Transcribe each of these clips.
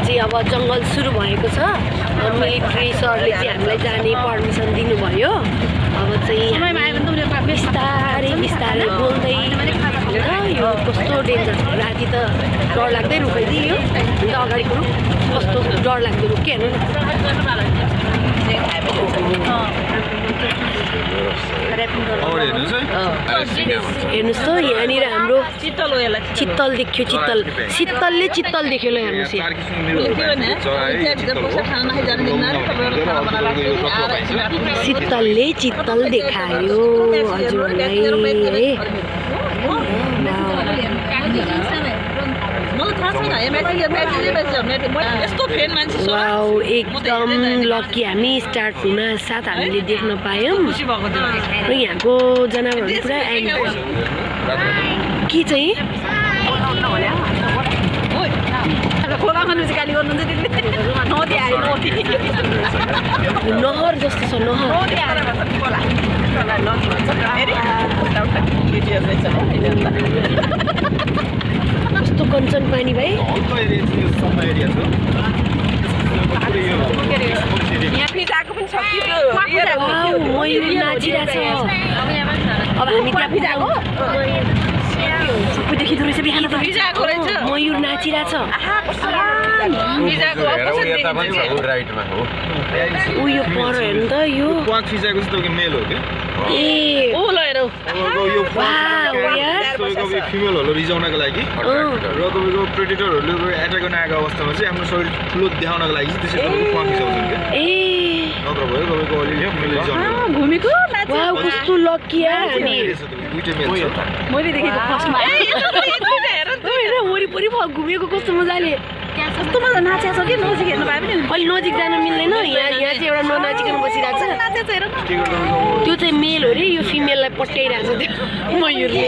चाहिँ अब जङ्गल सुरु भएको छ। मिलिट्री सरले चाहिँ हामीलाई जाने पर्मिसन दिनुभयो। अब चाहिँ बिस्तारै बिस्तारै बोल्दै यो कस्तो डेन्जर राति त डर लाग्दै रुखाइदियो। अन्त अगाडिको रुख कस्तो डर लाग्दो रुख के हेर्नु हेर्नुहोस् त यहाँनिर हाम्रो चित्तल देख्यो। शीतलले चित्तल देख्यो ल हेर्नुहोस् शीतलले चित्तल देखायो हजुरलाई। वाउ एकदम लकी हामी स्टार्ट हुन साथ हामीले देख्न पायौँ। र यहाँको जनावरहरू पुरा के चाहिँ नहर जस्तो छ नहर। कस्तो कञ्चन पानी भाइ मयूर नाचिरहेछ। अब हामी त्यहाँ सबै देखिँदो रहेछ मयूर नाचिरहेछ। उयो पर हेर्नु त यो फिमेलहरू रिजाउनको लागि र तपाईँको प्रेडेटरहरूले एट्याक गर्न आएको अवस्थामा चाहिँ आफ्नो शरीर ठुलो देखाउनको लागि त्यसरी प्वाङ खिचाउँछन् क्या। नत्र भयो तपाईँको अलिअलि मेल घुमेको कस्तो लकी वरिपरि घुमेको कस्तो मजाले कस्तो मजा नाचेको छ कि नजिक हेर्नु पायो भने अलि नजिक जानु मिल्दैन। यहाँ चाहिँ एउटा ननाचिकन बसिरहेको छ। त्यो चाहिँ मेल हो रे यो फिमेललाई पट्याइरहेको छ त्यो मयूरले।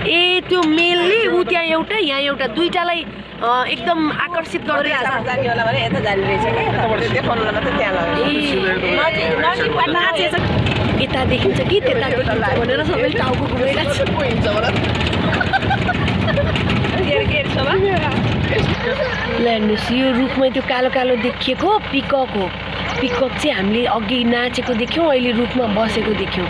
ए त्यो मेलले ऊ त्यहाँ एउटा यहाँ एउटा दुईटालाई एकदम आकर्षित गर्दैछ। यता देखिन्छ कि त्यता भनेर सबै टाउको घुमाइरहेको छ। हेर्नुहोस् यो रुखमा त्यो कालो कालो देखिएको पिकक हो। पिकक चाहिँ हामीले अघि नाचेको देख्यौँ, अहिले रुखमा बसेको देख्यौँ।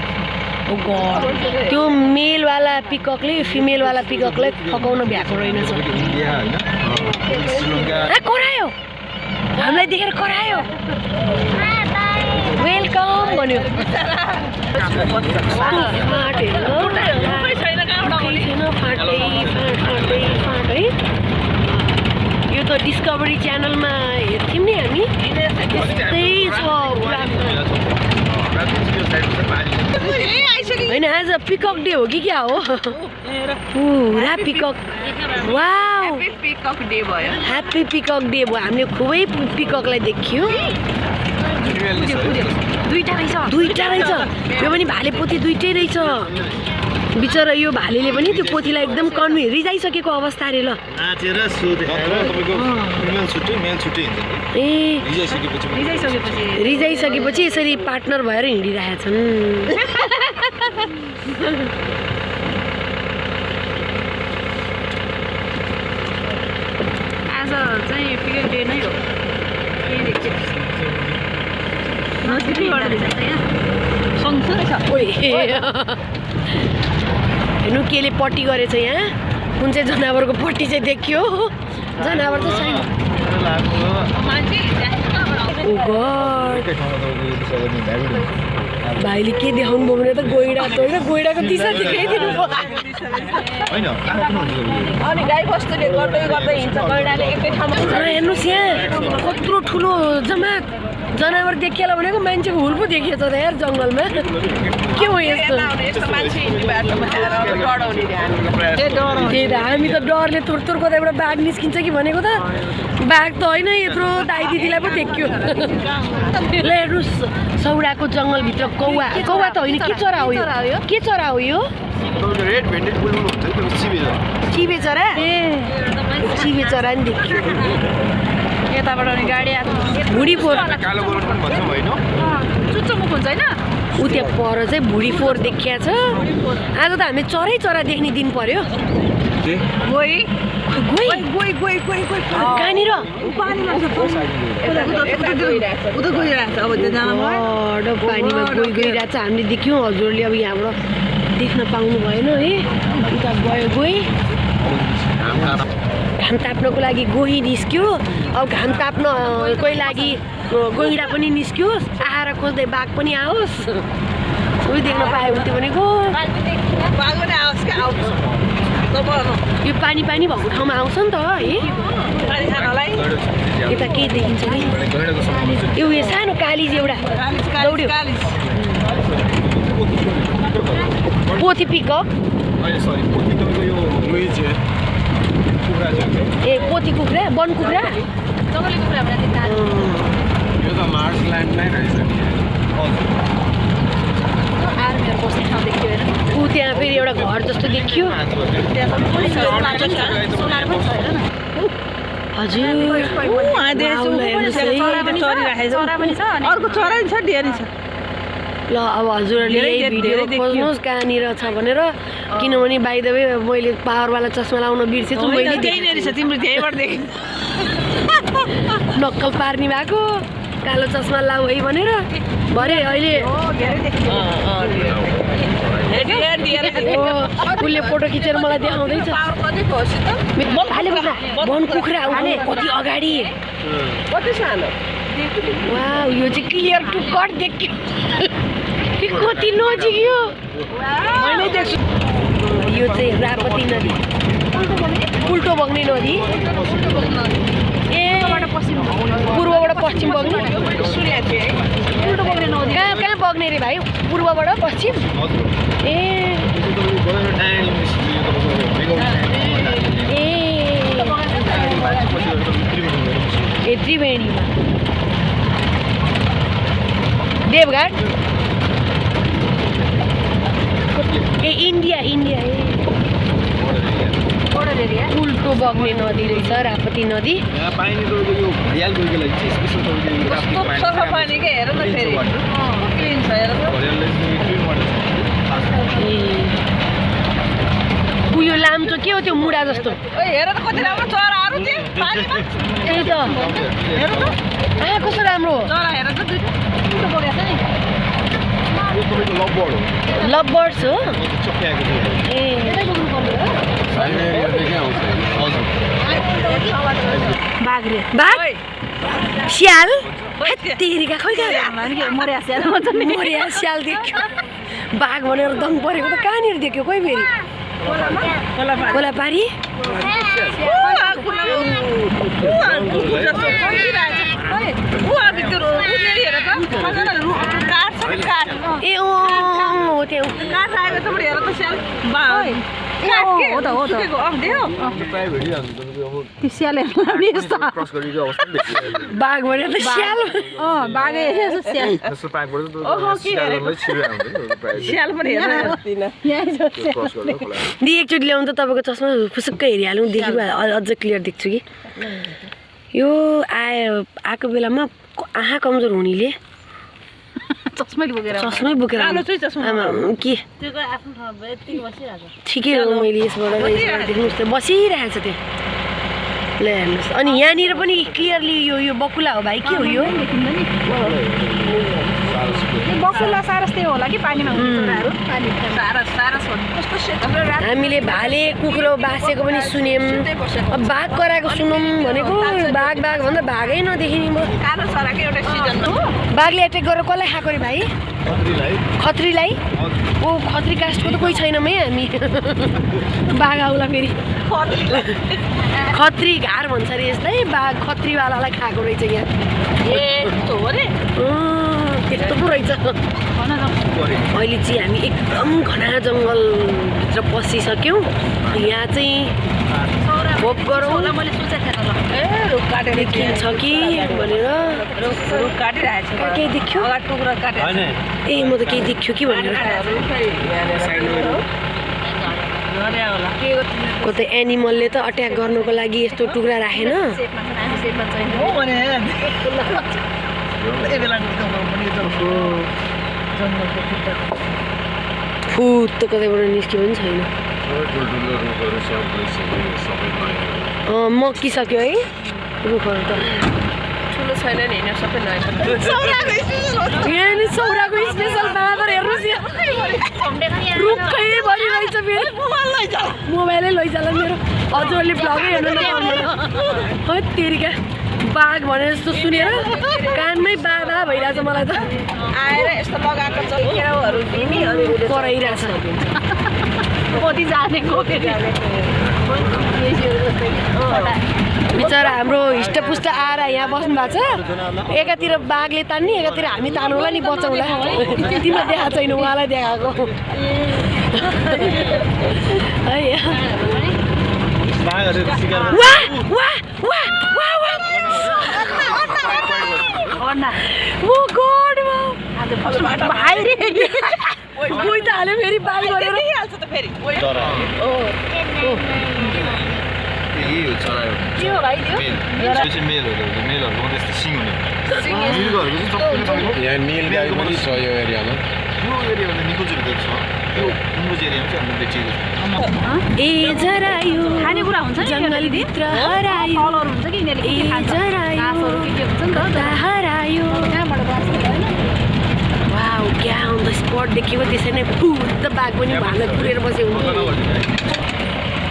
त्यो मेलवाला पिककले फिमेलवाला पिककलाई फकाउन भ्याएको रहेनछ। करायो हामीलाई देखेर करायो वेलकम भन्यो। यो त डिस्कभरी च्यानलमा हेर्थ्यौँ नि हामी। त्यस्तै छ होइन। आज पिकक डे हो कि क्या हो? पुरा पिकक। वाउ ह्याप्पी पिकक डे भयो। हामीले खुबै पिककलाई देख्यौँ। दुईटा रहेछ यो पनि भाले पोथी दुईटै रहेछ। बिचरा यो भालेले पनि त्यो पोथीलाई एकदम रिजाइसकेको अवस्था अरे ल। रिजाइसकेपछि यसरी पार्टनर भएर हिँडिरहेछन्। आज चाहिँ पिकक डे नै हो। हेर्नु केले पट्टी गरेछ यहाँ। कुन चाहिँ जनावरको पट्टी चाहिँ देखियो? जनावर त छैन। भाइले के देखाउनु भयो भने त गोइडाको दिशा देखाइदिनु भयो। हेर्नुहोस् यहाँ कत्रो ठुलो जम्मा जनावर देखिएला भनेको मान्छेको हुल पो देखियो त यार जङ्गलमा। के हो यस्तो? त्यही त हामी त डरले तुरतुर कतैबाट बाघ निस्किन्छ कि भनेको त बाघ त होइन यत्रो दाइ दिदीलाई पो देख्यो। ल हेर्नुहोस् सौराको जङ्गलभित्र कौवा त होइन के चरा हो यो? के चरा हो यो? चिबे चरा। चिबे चरा नि देखियो। यताबाट अनि गाडी भुडी फोर चुच्चोमुख हुन्छ होइन। ऊ त्यहाँ पर चाहिँ भुडी फोर देखिया छ। आज त हामी चरै चरा देख्ने दिन पर्यो। कहाँनिर पानीमा गइरहेको छ हामीले देख्यौँ हजुरले अब यहाँबाट देख्न पाउनु भएन है उता गयो घाम ताप्नको लागि गोही निस्क्यो अब घाम ताप्नको लागि गैँडा पनि निस्क्योस् आएर खोज्दै बाघ पनि आओस् सबै देख्न पायो हुन्थ्यो भनेको यो पानी भएको ठाउँमा आउँछ नि त है यता केही देखिन्छ कि यो सानो कालिज एउटा दौड्यो पोथी पिकअप ए पोथी कुखुरा वन कुखुरा ऊ त्यहाँ फेरि एउटा घर जस्तो देखियो हजुर ल अब हजुरहरूले भिडियो खोज्नुहोस् कहाँनिर छ भनेर किनभने बाइ द वे मैले पावरवाला चस्मा लाउन बिर्सेछु मैले नक्कल पार्ने भएको कालो चस्मा लाऊ है भनेर भरे अहिले उसले फोटो खिचेर मलाई देखाउँदैछ वन कुखुरा कति अगाडि वाउ यो चाहिँ क्लियर टु कट देखियो कति नजिक यो चाहिँ रापती नदी उल्टो बग्ने नदी ए पूर्वबाट पश्चिम बग्ने कहाँ बग्ने रे भाइ पूर्वबाट पश्चिम ए त्रिवेणीमा देवघाट ए इन्डिया उल्टो बग्ने नदी रहेछ रापती नदी उयो लाम्चो के हो त्यो मुडा जस्तो त्यही त कस्तो राम्रो लभबर्ड्स हो बाघ स्याल तेरिका खै मर्या स्याल देख्यो बाघ भनेर दङ परेको त कहाँनिर देख्यो खोइ फेरि खोलापारी ए हो त्यो बाघ भनेर त स्याल एकचोटि ल्याउनु त तपाईँको चस्मा फुसुक्कै हेरिहालौँ देखिभयो अझ क्लियर देख्छु कि यो आएको बेलामा आँखा कमजोर हुनेले चस्मै बोकेर के ठिकै हो मैले यसबाट देख्नुहोस् त बसिरहेको छ त्यो ल हेर्नुहोस् अनि यहाँनिर पनि क्लियरली यो बकुला हो भाइ के हो यो बकुला सारस त्यही होला कि पानीमा हामीले भाले कुखुरो बासेको पनि सुन्यौँ अब बाघ कराएको सुनौँ भनेको बाघ भन्दा भागै नदेखिने बाघले एट्याक गरेर कसलाई खाएको रे भाइ खत्रीलाई ओ खत्री कास्टको त कोही छैनौँ है हामी बाघ आउला फेरि खत्री घार भन्छ अरे यसलाई बाघ खत्रीवालालाई खाएको रहेछ यहाँ त्यस्तो पो रहेछ अहिले चाहिँ हामी एकदम घना जङ्गलभित्र पसिसक्यौँ यहाँ चाहिँ होप गरौँ देखिन्छ कि भनेर केही देख्यो ए म त केही देख्यो कि भनेर कतै एनिमलले त अट्याक गर्नको लागि यस्तो टुक्रा राखेन फुत त कतैबाट निस्क्यो पनि छैन मकिसक्यो है रुखहरू त ठुलो छैन नि हैन सबै नयाँ यहाँ नि सौराको स्पेसल बाँदर हेर्नुहोस् यहाँ रुखै भरिरहेछ फेरि मोबाइलै लैजाला मेरो हजुरहरूले भ्लगै हेर्नु नपाउनु है तेरिका बाघ भने जस्तो सुनेर कानमै बाबा भइरहेछ मलाई त आएर यस्तो लगाएको चल्केराहरू दिमी अनि कराइरहेछ कति जाने कोके जाने बिचरा हाम्रो हिष्टपुष्ट आएर यहाँ बस्नु भएको छ एकातिर बाघले तान्ने एकातिर हामी तान्नुला नि बचाउँला तिमीलाई देखाएको छैन उहाँलाई देखाएको है गइ त हाल्यो फेरि बाघ गरेर यही हो चरायो के हो भाइ त्यो मेलहरूको त्यस्तो सिङ हुने मृगहरूको चाहिँ सबैले यहाँ नीलगाई पनि छ यो एरियामा यो एरियामा त निकोजहरू छ यो कुम्बुज एरियामा चाहिँ हाम्रो बेचिएको छ ए जरा यो खानेकुरा हुन्छ नि जङ्गलभित्र हरायो कलर हुन्छ कि यिनीहरूले के ए खान्छ जरा यो घाँसहरू के हुन्छ नि त कता हरायो त्यहाँबाट घाँस होइन वाउ क्या अन द स्पट देखेको त्यसरी नै फुट बाघ पनि भाँदा पुरेर बस्यो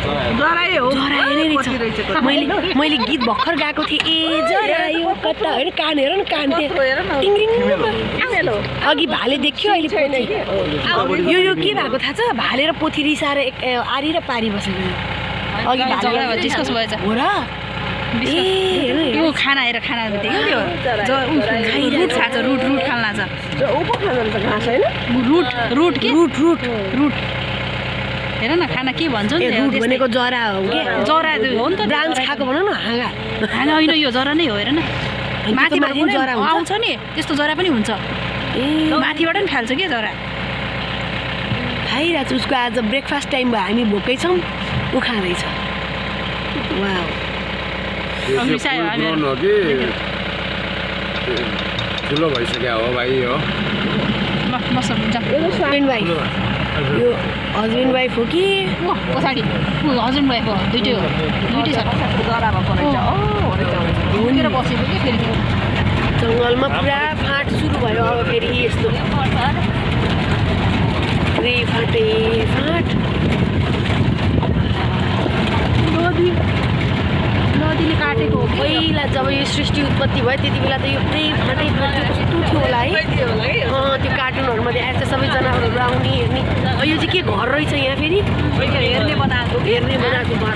जरायो जरायो नै रहेछ मैले गीत भर्खर गाएको थिएँ ए जरायो कता होइन कान हेर न कान टिङ्रिङ अघि भाले देख्यो अहिले पोथी यो के भएको थाहा छ भाले र पोथी रिसाएर आरी र पारी बसेको अघि भाले डिस्कस भएछ हो र ए यो खाना हेर खाना देख्यो त्यो रुट खान्छ रुट खान लाग्छ रुट के रुट हेर न खाना के भन्छ नि रुट भनेको जरा हो के जरा हो नि त ब्रान्च खाएको भन न हाँगा होइन यो जरा नै हो हेर न माथिबाट माथि जरा हुन्छ आउँछ नि त्यस्तो जरा पनि हुन्छ ए माथिबाट पनि फाल्छ के जरा खाइरहेको छु उसको आज ब्रेकफास्ट टाइम भयो हामी भोकै छौँ ऊ खाँदैछ वाउ मिसायो हामीहरू हो कि ठुलो भइसक्यो हो भाइ हो मसँग हुन्छ हस्बेन्ड वाइफ यो हस्बेन्ड वाइफ हो कि पछाडि हस्बेन्ड वाइफ हो दुइटै छ जरा भएको रहेछ बसेको कि फेरि जङ्गलमा पुरा फाँट सुरु भयो अब फेरि यस्तो पुरै फाँटे फाँट नदीले काटेको हो पहिला जब यो सृष्टि उत्पत्ति भयो त्यति बेला त यो पुरै फाँटै फाँटे कस्तो थियो होला है त्यो कार्टुनहरूमा देखाएको छ सबै जनावरहरू आउने हेर्ने यो चाहिँ के घर रहेछ यहाँ फेरि हेर्ने बनाएको घर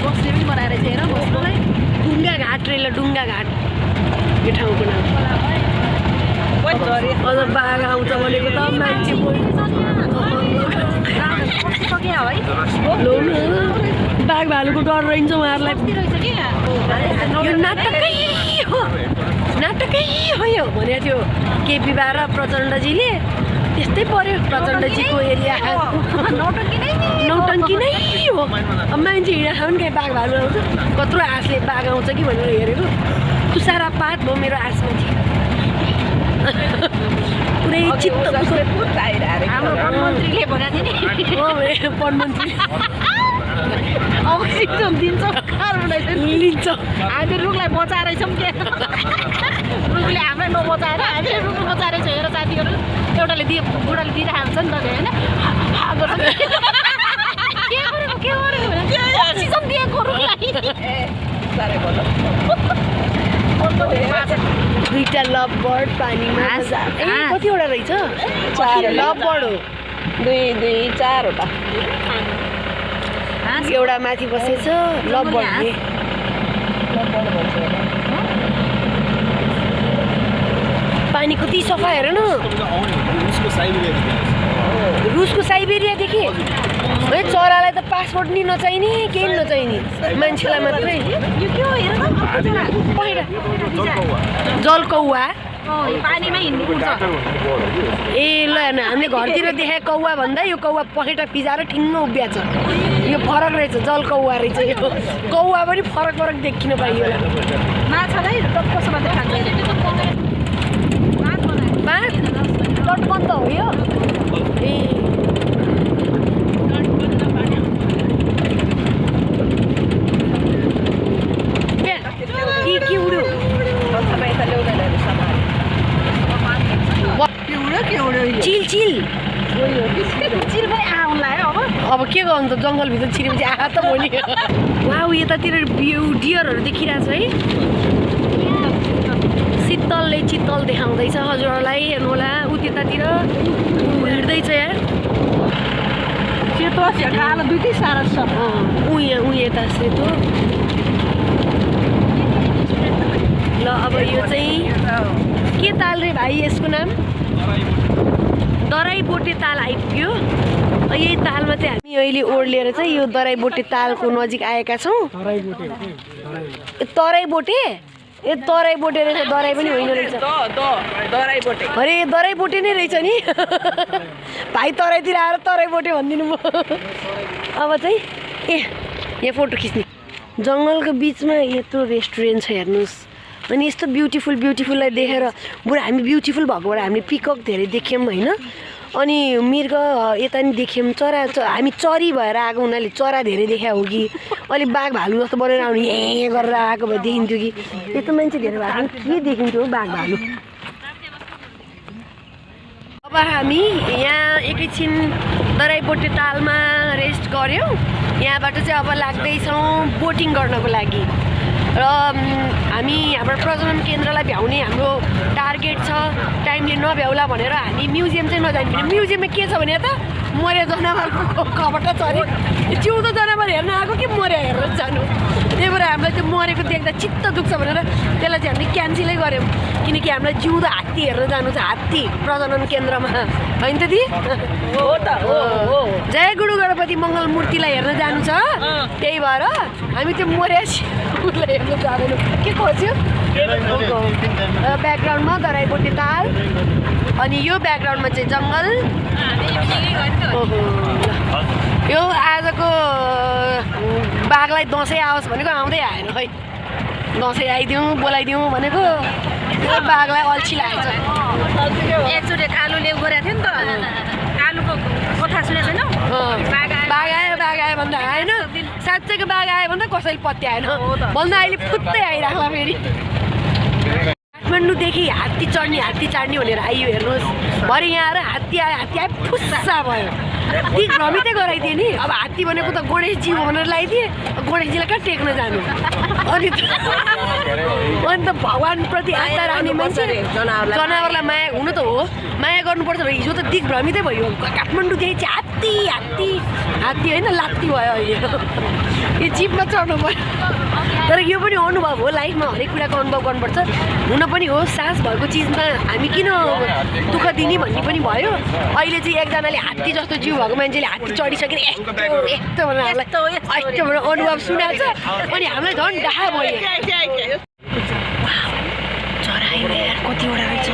बस्ने पनि बनाएर चाहिँ हेर बस्नुलाई डुङ्गा घाट रहेछ डुङ्गा घाट यो ठाउँको नाम अझ बाघ आउँछ भनेको त मान्छे बाघ भालुको डर रहन्छ उहाँहरूलाई यो नाटकै हो यो भनेको थियो केपी बा र प्रचण्डजीले त्यस्तै पर्यो प्रचण्डजीको एरिया नौटङ्की नै हो अब मान्छे हिँडेर खायो नि बाघ भालु आउँछ कत्रो आँसले बाघ आउँछ कि भनेर हेरेको तुसारा पात भयो मेरो आँसमा पुरै चित्त हाम्रो प्रधानमन्त्रीले भनेको थियो नि प्रधानमन्त्री अक्सिजन दिन्छ कार्बन डाइअक्साइड लिन्छ हामी रुखलाई बचाएरछौँ के रुखले हामीलाई नबचाएर हामीले रुख बचाएर छ हेर साथीहरू एउटाले बुढाले दिइरहेको हुन्छ नि त के गरेको अक्सिजन दिएको रुखलाई दुईटा लभ बर्ड पानीमा कतिवटा रहेछ लभ बर्ड हो 2 4वटा एउटा माथि बसेछ लभ बर्डले पानी कति सफा हेर न रुसको साइबेरियादेखि है चरालाई त पासपोर्ट नि नचाहिने केही नचाहिने मान्छेलाई मात्रै जलकौवा पानीमा हिँड्नु ए ल हेर्न हामीले घरतिर देखाएको कौवा भन्दा यो कौवा पखेटा पिजाएर ठिङ्ग उभिया छ यो फरक रहेछ जलकौवा रहेछ यो कौवा पनि फरक देखिन पाइयो माछालाई कसो मात्रै खान्छ लटबन्द हो यो ए गयो अन्त जङ्गलभित्र छिरेपछि आहा त भयो नि वाउ यतातिर डियरहरू देखिरहेको छ है शीतलले चित्तल देखाउँदैछ हजुरहरूलाई हेर्नु होला ऊ त्यतातिर हिँड्दैछ यार सेतो कालो दुईटै सारा छ ऊ यता सेतो ल अब यो चाहिँ के ताल रे भाइ यसको नाम दराईबोटे ताल आइपुग्यो यही तालमा चाहिँ हामी अहिले ओर्लिएर चाहिँ यो दराईबोटे तालको नजिक आएका छौँ तराईबोटे ए तराईबोटे रहेछ दराई पनि होइन रहेछ अरे दराईबोटे नै रहेछ नि भाइ तराईतिर आएर तराईबोटे भनिदिनु म अब चाहिँ ए यहाँ फोटो खिच्ने जङ्गलको बिचमा यत्रो रेस्टुरेन्ट छ हेर्नुहोस् अनि यस्तो ब्युटिफुललाई देखेर बरु हामी ब्युटिफुल भएकोबाट हामीले पिकअप धेरै देख्यौँ होइन अनि मृग यता नि देख्यौँ चरा हामी चरी भएर आएको हुनाले चरा धेरै देखा हो कि अलि बाघ भालु जस्तो बनेर आउने ए गरेर आएको भए देखिन्थ्यो कि यस्तो मान्छे धेरै भएको के देखिन्थ्यो बाघ भालु अब हामी यहाँ एकैछिन दराईबोटे तालमा रेस्ट गऱ्यौँ यहाँबाट चाहिँ अब लाग्दैछौँ बोटिङ गर्नको लागि र हामी हाम्रो प्रजनन केन्द्रलाई भ्याउने हाम्रो टार्गेट छ टाइमले नभ्याउला भनेर हामी म्युजियम चाहिँ नजाने म्युजियममा के छ भने त मरे जनावरको कपट छ अरे जिउँदो जनावर हेर्न आएको कि मरे हेरेर जानु त्यही भएर हामीलाई त्यो मरेको देख्दा चित्त दुख्छ भनेर त्यसलाई चाहिँ हामीले क्यान्सलै गऱ्यौँ किनकि हामीलाई जिउँदो हात्ती हेर्न जानु छ हात्ती प्रजनन केन्द्रमा होइन त दि हो त हो जय गुरु गणपति मङ्गल मूर्तिलाई हेर्न जानु छ त्यही भएर हामी त्यो मरे उसलाई हेर्न जाँदैनौँ के खोज्यो ब्याकग्राउन्डमा दराईबोटे ताल अनि यो ब्याकग्राउन्डमा चाहिँ जङ्गल यो आजको बाघलाई दसैँ आओस् भनेको आउँदै आएन खै दसैँ आइदिउँ बोलाइदिउँ भनेको बाघलाई अल्छी लागेको छ एकचोटि कालुले गरेको थियो नि त कालुको कथा सुनेको छैनौ बाघ आयो भन्दा आएन साँच्चैको बाघ आयो भन्दा कसैले पत्याएन भन्दा अहिले फुत्तै आइराख्ला फेरि काठमाडौँदेखि हात्ती चढ्ने भनेर आइयो हेर्नुहोस् भरे यहाँ आएर हात्ती आयो फुस्सा भयो ती भ्रमितै गराइदिए नि अब हात्ती भनेको त गणेशजी हो भनेर लगाइदिए गणेशजीलाई कहाँ टेक्न जानु अनि त भगवान्प्रति आस्था राख्ने मान्छे जनावरलाई माया हुनु त हो माया गर्नुपर्छ भने हिजो त दिग भ्रमितै भयो काठमाडौँदेखि चाहिँ हात्ती होइन लात्ती भयो अहिले यो जिपमा चढ्नु पर्यो तर यो पनि अनुभव हो लाइफमा हरेक कुराको अनुभव गर्नुपर्छ हुन पनि हो सास भएको चिजमा हामी किन दुःख दिने भन्ने पनि भयो अहिले चाहिँ एकजनाले हात्ती जस्तो जिउ भएको मान्छेले हात्ती चढिसकेर यस्तो भनेर अनुभव सुनाएको छ अनि हामीलाई झन् डाहा भयो चरा कतिवटा रहेछ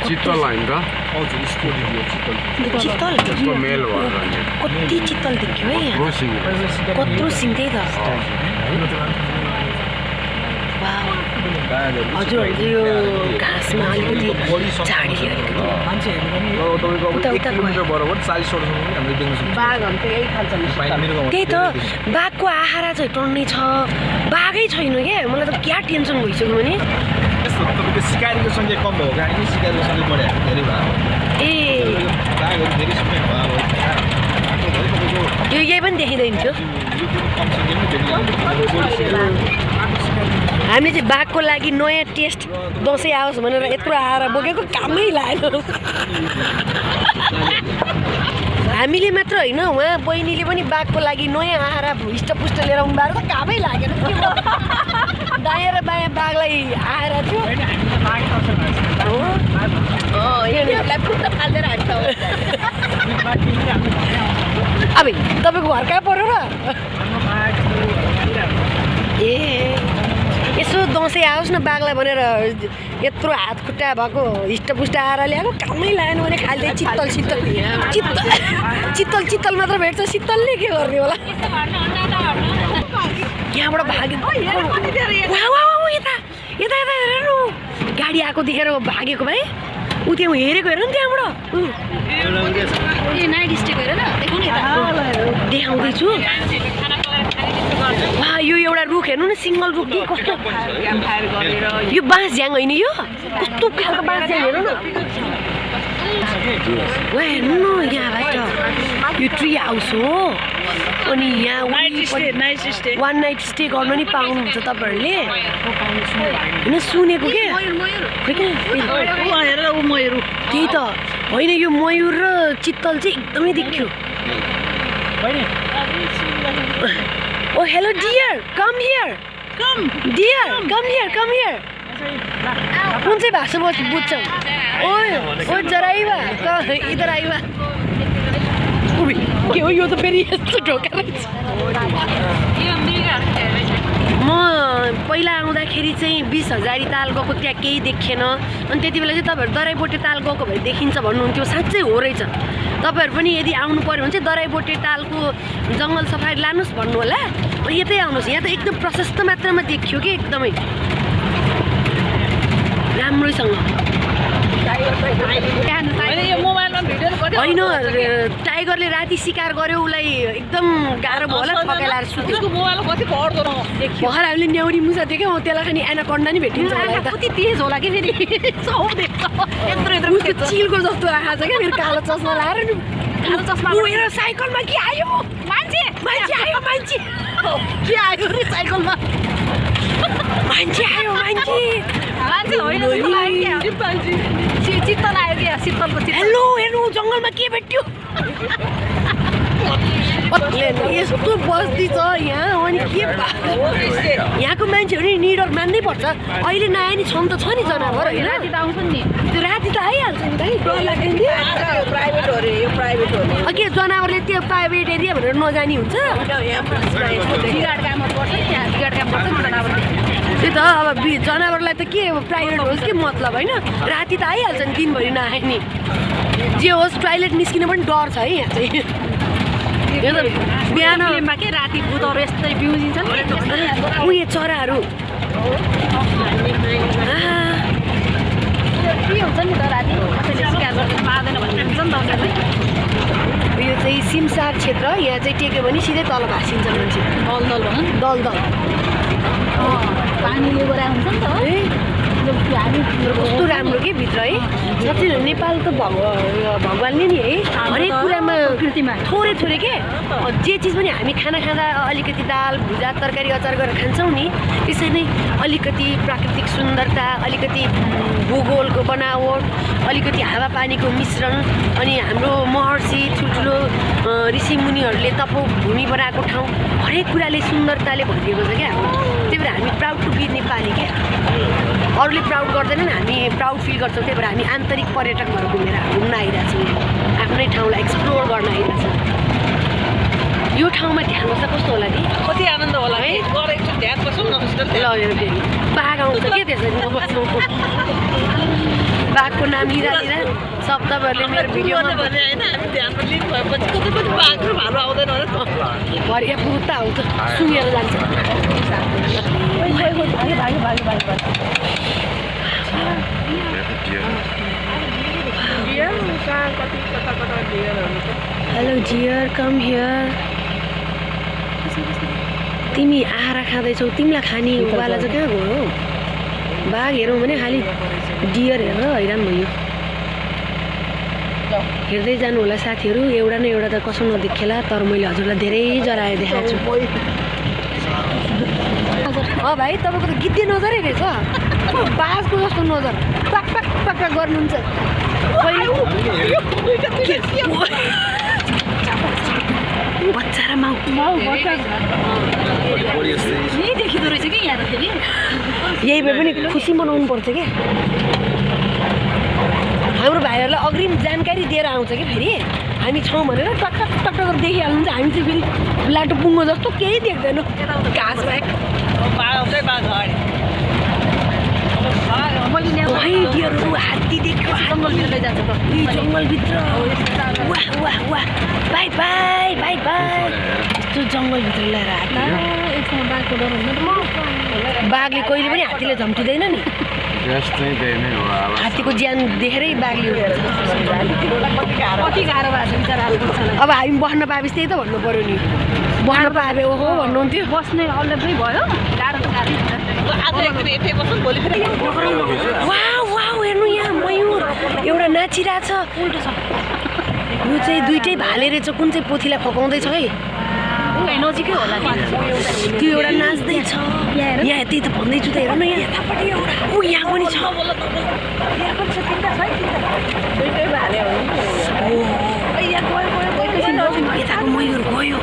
चित्तल होइन त चित्तल मेल कति चित्तल देख्यो है कत्रो सिङ त्यही त हजुरहरूले यो घाँसमा अलिकति झाडी त्यही त बाघको आहारा चाहिँ टन्नै छ बाघै छैन क्या मलाई त क्या टेन्सन भइसक्यो भने सिकारीको सङ्ख्या कम भयो कारण सिकारीको सङ्ख्या बढ्यो धेरै भयो यो यही पनि देखिँदैन थियो हामीले चाहिँ बाघको लागि नयाँ टेस्ट दसैँ आओस् भनेर यत्रो आएर बोकेको कामै लागेन हामीले मात्र होइन उहाँ बहिनीले पनि बाघको लागि नयाँ आएर हिष्टपुष्ट लिएर आउनु भएको त कामै लागेन दायाँ र बायाँ बाघलाई आएर थियो अब तपाईँको घर कहाँ पऱ्यो र ए यसो दसैँ आओस् न बाघलाई भनेर यत्रो हात खुट्टा भएको हिष्टपुष्ट आएर ल्याएको कामै लागेन भने खालि चित्तल मात्र भेट्छ शीतलले के गर्ने होला यहाँबाट भाग्यो यता हेर्नु गाडी आएको देखेर भागेको भाइ ऊ त्यहाँ हेरेको हेर नि त्यहाँबाट देखाउँदैछु वा यो एउटा रुख हेर्नु न सिङ्गल रुख कि कस्तो यो बाँस झ्याङ होइन यो कस्तो खालको बाँस झ्याङ हेर्नु न वहाँ हेर्नु न यहाँबाट यो ट्री हाउस हो अनि यहाँ वान नाइट स्टे गर्नु नि पाउनुहुन्छ तपाईँहरूले होइन सुनेको के त्यही त होइन यो मयूर र चित्तल चाहिँ एकदमै देखियो ओ hello dear come here dear come here कुन चाहिँ भाषा बुझ्छ ओ जराइवा इधर आइवा के हो यो त फेरि यस्तो ढोका रहेछ म पहिला आउँदाखेरि चाहिँ 20,000 ताल गएको त्यहाँ केही देखिएन अनि त्यति बेला चाहिँ तपाईँहरू दराइबोटे ताल गएको भए देखिन्छ भन्नुहुन्थ्यो साँच्चै हो रहेछ तपाईँहरू पनि यदि आउनु पऱ्यो भने चाहिँ दराइबोटे तालको जङ्गल सफारी लानुहोस् भन्नु होला यतै आउनुहोस् यहाँ त एकदम प्रशस्त मात्रामा देखियो कि एकदमै राम्रोसँग होइन टाइगरले राति शिकार गर्यो उसलाई एकदम गाह्रो भयो होला ठकै लाएर सुत्यो भर्खर हामीले न्याउरी मुसा देख्यो त्यसलाई खानि एनाकोन्डा नि भेटिन्छ होला कति तेज होला कि फेरि चिलको जस्तो आएको छ क्या फेरि कालो चस्मा लाएर नि कालो चस्मा हेर साइकलमा के आयो मान्छे आयो मान्छे के आयो रे साइकलमा मान्छे आयो मान्छे चित्तल आयो क्या शीतलको हेलो हेर्नु जङ्गलमा के भेट्यो यस्तो बस्ती छ यहाँ अनि के यहाँको मान्छेहरू नि निडर मान्नै पर्छ अहिले नआए नि छन् त छ नि जनावर होइन त्यो राति त आइहाल्छ नि भाइ डर लाग्दैन के जनावरले त्यो प्राइभेट एरिया भनेर नजानी हुन्छ त्यही त अब जनावरलाई त के प्राइभेट होस् कि मतलब होइन राति त आइहाल्छ नि दिनभरि नआए नि जे होस् टोइलेट निस्किनु पनि डर छ है यहाँ चाहिँ बिहानमा के राति भूतहरू यस्तै बिउजिन्छ उयो चराहरू के हुन्छ नि त राति कसैले शिकार गर्नु पाउँदैन भन्ने हुन्छ नि त उनीहरूलाई यो चाहिँ सिमसार क्षेत्र यहाँ चाहिँ टेक्यो भने सिधै तल भाँसिन्छ मान्छे दलदल भनौँ दलदल पानीले गरा हुन्छ नि त है कस्तो राम्रो के भित्र है साँच्चै नेपाल त भगवान्ले नि है हरेक कुरामा कृतिमा थोरै थोरै के जे चिज पनि हामी खाना खाँदा अलिकति दाल भुजा तरकारी अचार गरेर खान्छौँ नि त्यसरी नै अलिकति प्राकृतिक सुन्दरता अलिकति भूगोलको बनावट अलिकति हावापानीको मिश्रण अनि हाम्रो महर्षि ठुल्ठुलो ऋषिमुनिहरूले तपोभूमि बनाएको ठाउँ हरेक कुराले सुन्दरताले भरिएको छ क्या त्यही भएर हामी प्राउड टु बी नेपाली क्या अरूले प्राउड गर्दैनन् हामी प्राउड फिल गर्छौँ त्यही भएर हामी आन्तरिक पर्यटक भएर घुमेर घुम्न आइरहेछौँ आफ्नै ठाउँलाई एक्सप्लोर गर्न आइरहेछौँ यो ठाउँमा ध्यान बस्दा कस्तो होला नि कति आनन्द होला है ध्यान बसौँ न लगेर फेरि बाघ आउँछ के त्यसरी म बस्छौँ बाघको नाम लिँदा सब तपाईँहरूले मेरो भिडियोमा भरि पुग्दा आउँछ सुँगेर जान्छ हेलो डियर कम हियर तिमी आहारा खाँदैछौ तिमीलाई खाने वाला चाहिँ कहाँ गयो बाघ हेरौँ भने खालि डियर हेरेर हैरान भयो हेर्दै जानु होला साथीहरू एउटा न एउटा त कसो नदेखिएला तर मैले हजुरलाई धेरै जराएर देखाएको छु भाइ तपाईँको त गिद्धे नजरै रहेछ बाघको जस्तो नजर पाक पाक पाक गर्नुहुन्छ बच्चा र माउ यही देखिँदो रहेछ कि यहाँ फेरि यही भए पनि खुसी मनाउनु पर्छ क्या हाम्रो भाइहरूलाई अग्रिम जानकारी दिएर आउँछ कि फेरि हामी छौँ भनेर टक टक टक टक देखिहाल्नुहुन्छ हामी चाहिँ फेरि लाटो पुङ्गो जस्तो केही देख्दैनौँ घाँस बाहेक हात्ती देख्यो जङ्गलभित्र लैजान्छ जङ्गलभित्र वाह वाह वाह बाई बाई बाई बाई यस्तो जङ्गलभित्र ल्याएर बाघले कहिले पनि हात्तीले झम्टिँदैन नि हात्तीको ज्यान देखेरै बाघले कति गाह्रो भएको छ बिचराहरू अब हामी बस्न पाएपछि त्यही त भन्नु पऱ्यो नि बस्न पाए ओहो भन्नुहुन्थ्यो बस्ने अलग्गै भयो गाह्रो वाउ वाउ हेर्नु यहाँ मयूर एउटा नाचिरहेछ उल्टो छ यो चाहिँ दुइटै भाले रहेछ कुन चाहिँ पोथीलाई फकाउँदैछ है उही नजिकै होला नि त्यो एउटा नाच्दैछ यहाँ त्यही त भन्दैछु त हेर न यहाँ ऊ यहाँ पनि छ यताको मयूर गयो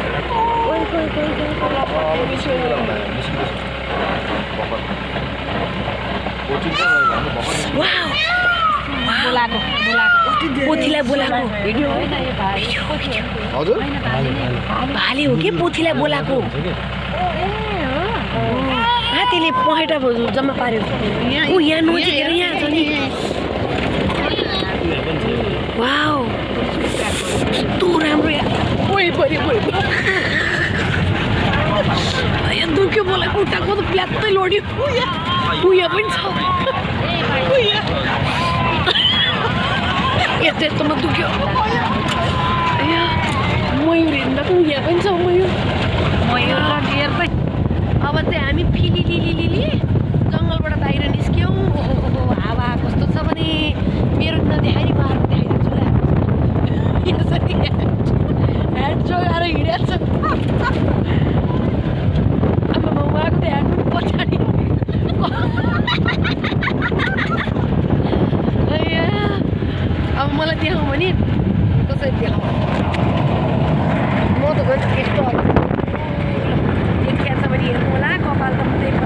बोलाको पोथीलाई बोलाको हजुर भाले हो कि पोथीलाई बोलाको हात्तीले पखेटा जम्मा पार्यो ऊ यहाँ नजिकेर यहाँ छ नि वाउ कस्तो राम्रो यहाँ दुख्यो मलाई खुट्टाको त प्ल्यात्तै लड्यो ऊ यहाँ पनि छ यस्तो यस्तोमा दुख्यो मयूर हेर्दा यहाँ पनि छ मयूर अब चाहिँ हामी फिलिलिलिलिली जङ्गलबाट बाहिर निस्क्यौँ ओहो हावा कस्तो छ भने मेरो नदेखाइदिएको अर्को देखाइदिन्छु ल यसरी ह्यान्ड जोगाएर हिँडेको छ अब उहाँको त ह्यान्ड पछाडि अब मलाई देखाउँ भने कसरी देखाउँ म त गएर यस्तो देखिया छ भने हेर्नु होला कपाल त